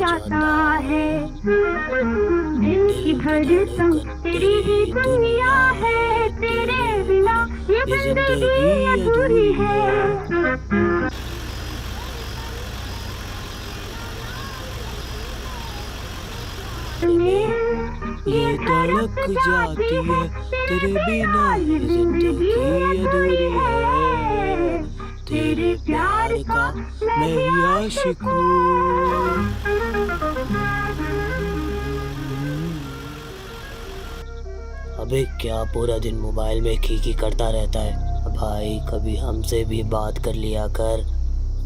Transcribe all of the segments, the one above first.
जाता है। दिल की धड़कन तेरी ही दुनिया है, तेरे बिना ये जिंदगी अधूरी है। ये धड़क जाती है, तेरे बिना ये जिंदगी अधूरी है। तेरे प्यार का मैं ही आशिक हूँ। अबे क्या पूरा दिन मोबाइल में खी करता रहता है भाई, कभी हमसे भी बात कर लिया कर।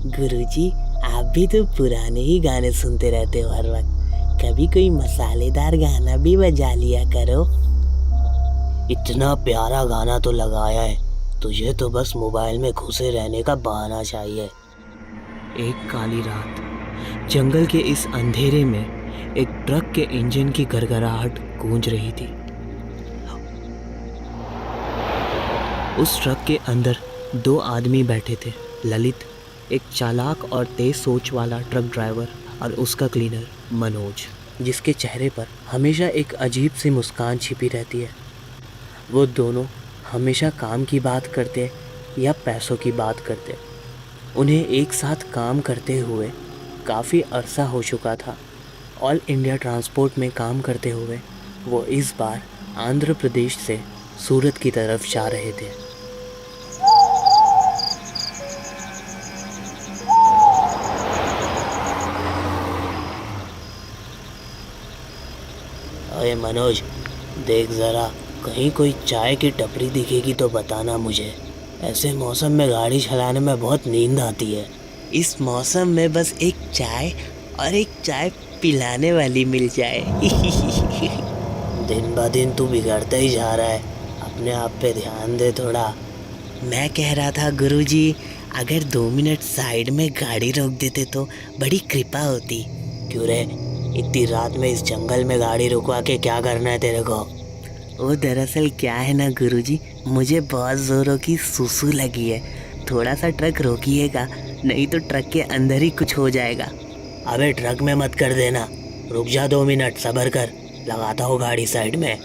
गुरुजी, आप भी तो पुराने ही गाने सुनते रहते हो हर वक्त, कभी कोई मसालेदार गाना भी बजा लिया करो। इतना प्यारा गाना तो लगाया है, तुझे तो बस मोबाइल में घुसे रहने का बहाना चाहिए। एक काली रात जंगल के इस अंधेरे में एक ट्रक के इंजन की गड़गड़ाहट गूंज रही थी। उस ट्रक के अंदर 2 आदमी बैठे थे, ललित, एक चालाक और तेज सोच वाला ट्रक ड्राइवर, और उसका क्लीनर मनोज, जिसके चेहरे पर हमेशा एक अजीब सी मुस्कान छिपी रहती है। वो दोनों हमेशा काम की बात करते या पैसों की बात करते। उन्हें एक साथ काम करते हुए काफ़ी अरसा हो चुका था। ऑल इंडिया ट्रांसपोर्ट में काम करते हुए वो इस बार आंध्र प्रदेश से सूरत की तरफ जा रहे थे। अरे मनोज, देख ज़रा, कहीं कोई चाय की टपरी दिखेगी तो बताना मुझे। ऐसे मौसम में गाड़ी चलाने में बहुत नींद आती है। इस मौसम में बस एक चाय और एक चाय पिलाने वाली मिल जाए। दिन ब दिन तू बिगड़ता ही जा रहा है, अपने आप पे ध्यान दे थोड़ा। मैं कह रहा था गुरुजी, अगर 2 मिनट साइड में गाड़ी रोक देते तो बड़ी कृपा होती। क्यों रे, इतनी रात में इस जंगल में गाड़ी रुकवा के क्या करना है तेरे को? वो दरअसल क्या है ना गुरुजी, मुझे बहुत ज़ोरों की सुसु लगी है। थोड़ा सा ट्रक रोकिएगा, नहीं तो ट्रक के अंदर ही कुछ हो जाएगा। अबे ट्रक में मत कर देना, रुक जा 2 मिनट, सब्र कर, लगाता हूँ गाड़ी साइड में।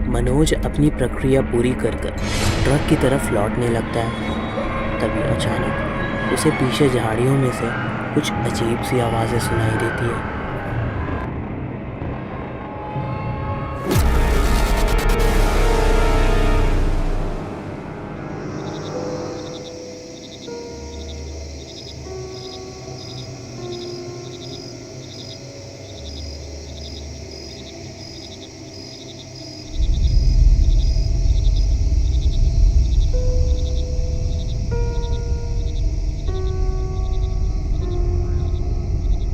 मनोज अपनी प्रक्रिया पूरी कर ट्रक की तरफ लौटने लगता है। तभी अचानक उसे पीछे झाड़ियों में से कुछ अजीब सी आवाज़ें सुनाई देती है।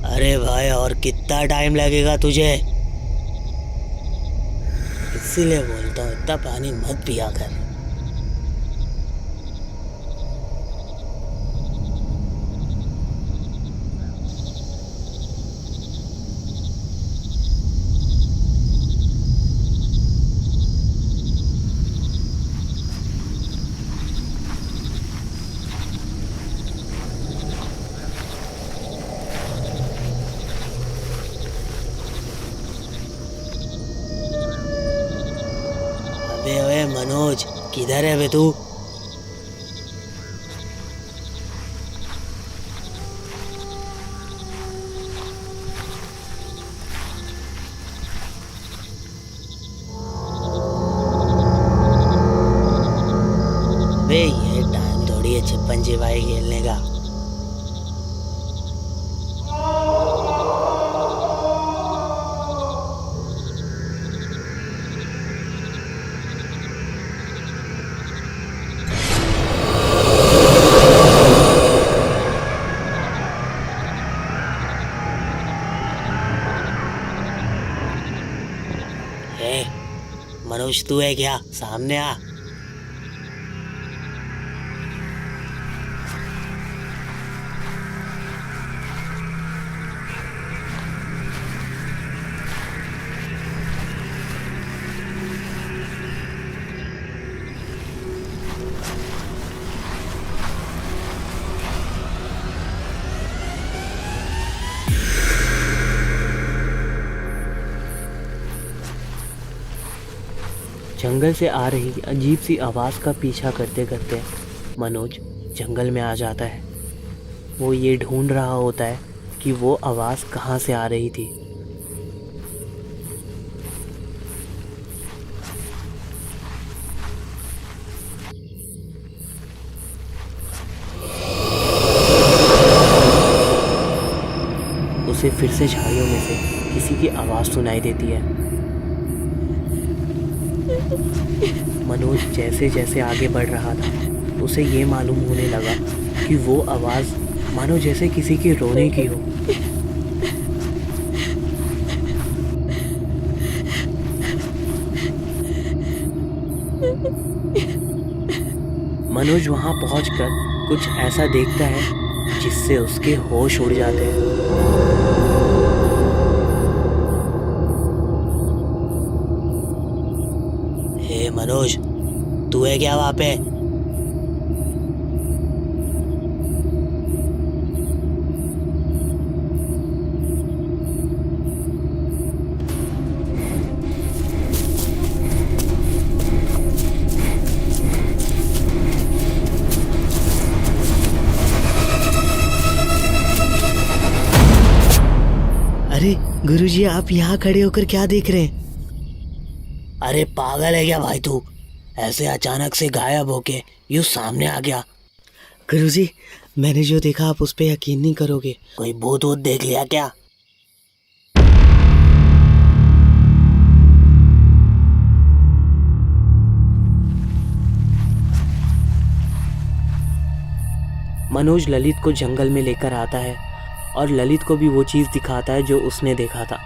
अरे भाई, और कितना टाइम लगेगा तुझे? इसीलिए बोलता हूँ इतना पानी मत पिया कर। अबे मनोज, किधर है बे तू? बे ये टाइम थोड़ी है छिपन छिपाई खेलने का। ए, मनोज तू है क्या? सामने आ। जंगल से आ रही अजीब सी आवाज़ का पीछा करते करते मनोज जंगल में आ जाता है। वो ये ढूंढ रहा होता है कि वो आवाज़ कहाँ से आ रही थी। उसे फिर से झाड़ियों में से किसी की आवाज़ सुनाई देती है। मनोज जैसे जैसे आगे बढ़ रहा था उसे ये मालूम होने लगा कि वो आवाज़ मानो जैसे किसी के रोने की हो। मनोज वहां पहुंचकर कुछ ऐसा देखता है जिससे उसके होश उड़ जाते हैं। हे मनोज, तू है क्या वहां पे? अरे गुरुजी, आप यहाँ खड़े होकर क्या देख रहे हैं? अरे पागल है क्या भाई तू? ऐसे अचानक से गायब होके यूं सामने आ गया। गुरुजी, मैंने जो देखा आप उस पर यकीन नहीं करोगे। कोई भूत वूत देख लिया क्या? मनोज ललित को जंगल में लेकर आता है और ललित को भी वो चीज़ दिखाता है जो उसने देखा था।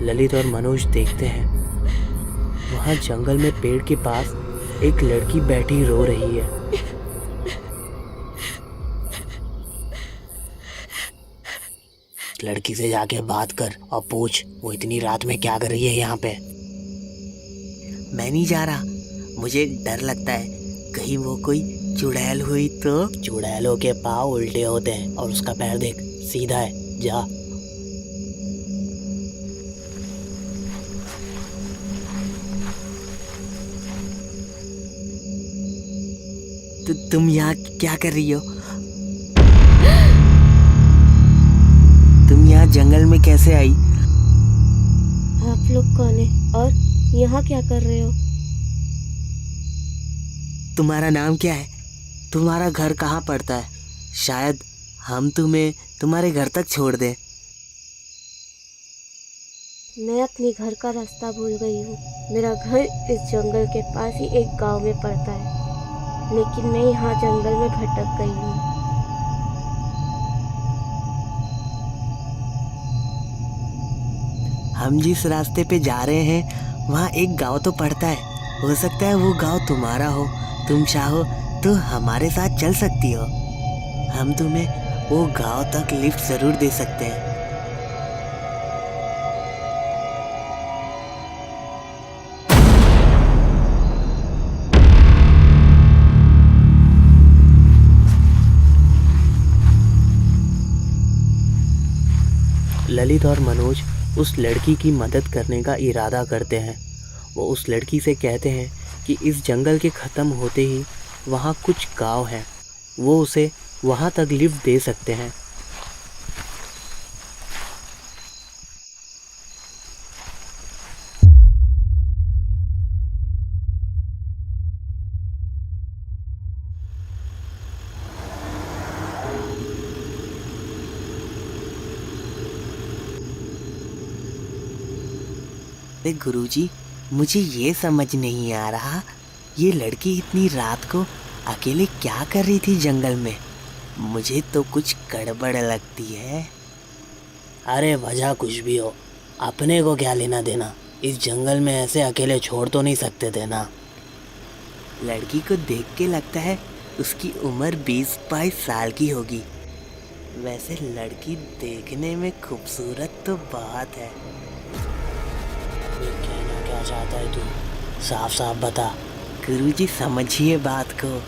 ललित और मनोज देखते हैं वहां जंगल में पेड़ के पास एक लड़की बैठी रो रही है। लड़की से जाके बात कर और पूछ वो इतनी रात में क्या कर रही है यहाँ पे। मैं नहीं जा रहा, मुझे डर लगता है कहीं वो कोई चुड़ैल हुई तो। चुड़ैलों के पाँव उल्टे होते हैं और उसका पैर देख सीधा है, जा। तुम यहाँ क्या कर रही हो? तुम यहाँ जंगल में कैसे आई? आप लोग कौन है और यहाँ क्या कर रहे हो? तुम्हारा नाम क्या है? तुम्हारा घर कहाँ पड़ता है? शायद हम तुम्हें तुम्हारे घर तक छोड़ दें। मैं अपने घर का रास्ता भूल गई हूँ। मेरा घर इस जंगल के पास ही एक गांव में पड़ता है, लेकिन मैं यहाँ जंगल में भटक गई हूँ। हम जिस रास्ते पे जा रहे हैं वहाँ एक गांव तो पड़ता है। हो सकता है वो गांव तुम्हारा हो। तुम चाहो तो हमारे साथ चल सकती हो। हम तुम्हें वो गांव तक लिफ्ट जरूर दे सकते हैं। ललित और मनोज उस लड़की की मदद करने का इरादा करते हैं। वो उस लड़की से कहते हैं कि इस जंगल के ख़त्म होते ही वहाँ कुछ गांव है, वो उसे वहाँ तक लिफ्ट दे सकते हैं। गुरुजी, मुझे ये समझ नहीं आ रहा ये लड़की इतनी रात को अकेले क्या कर रही थी जंगल में? मुझे तो कुछ गड़बड़ लगती है। अरे वजह कुछ भी हो, अपने को क्या लेना देना, इस जंगल में ऐसे अकेले छोड़ तो नहीं सकते थे ना। लड़की को देख के लगता है उसकी उम्र 20-22 साल की होगी। वैसे लड़की देखने में खूबसूरत तो बहुत है। कहना क्या चाहता है तू, साफ साफ बता। गुरुजी समझिए बात को,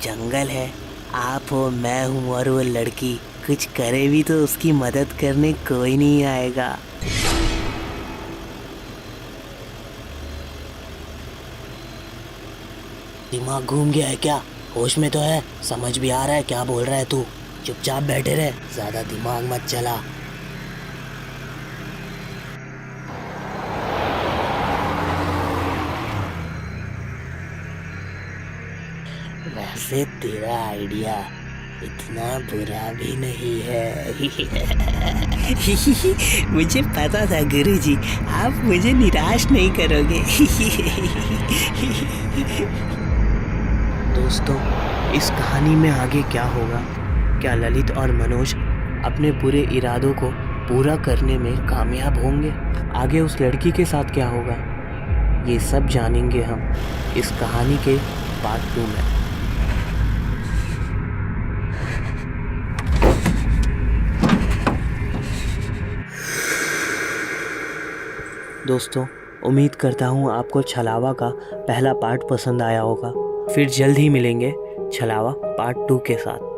जंगल है, आप हो, मैं हूँ और वो लड़की, कुछ करे भी तो उसकी मदद करने कोई नहीं आएगा। दिमाग घूम गया है क्या? होश में तो है? समझ भी आ रहा है क्या बोल रहा है तू? चुपचाप बैठे रहे, ज्यादा दिमाग मत चला। वैसे तेरा आइडिया इतना बुरा भी नहीं है। मुझे पता था गुरुजी, आप मुझे निराश नहीं करोगे। दोस्तों, इस कहानी में आगे क्या होगा? क्या ललित और मनोज अपने पूरे इरादों को पूरा करने में कामयाब होंगे? आगे उस लड़की के साथ क्या होगा? ये सब जानेंगे हम इस कहानी के पार्ट 2 में। दोस्तों, उम्मीद करता हूँ आपको छलावा का पहला पार्ट पसंद आया होगा। फिर जल्द ही मिलेंगे छलावा पार्ट 2 के साथ।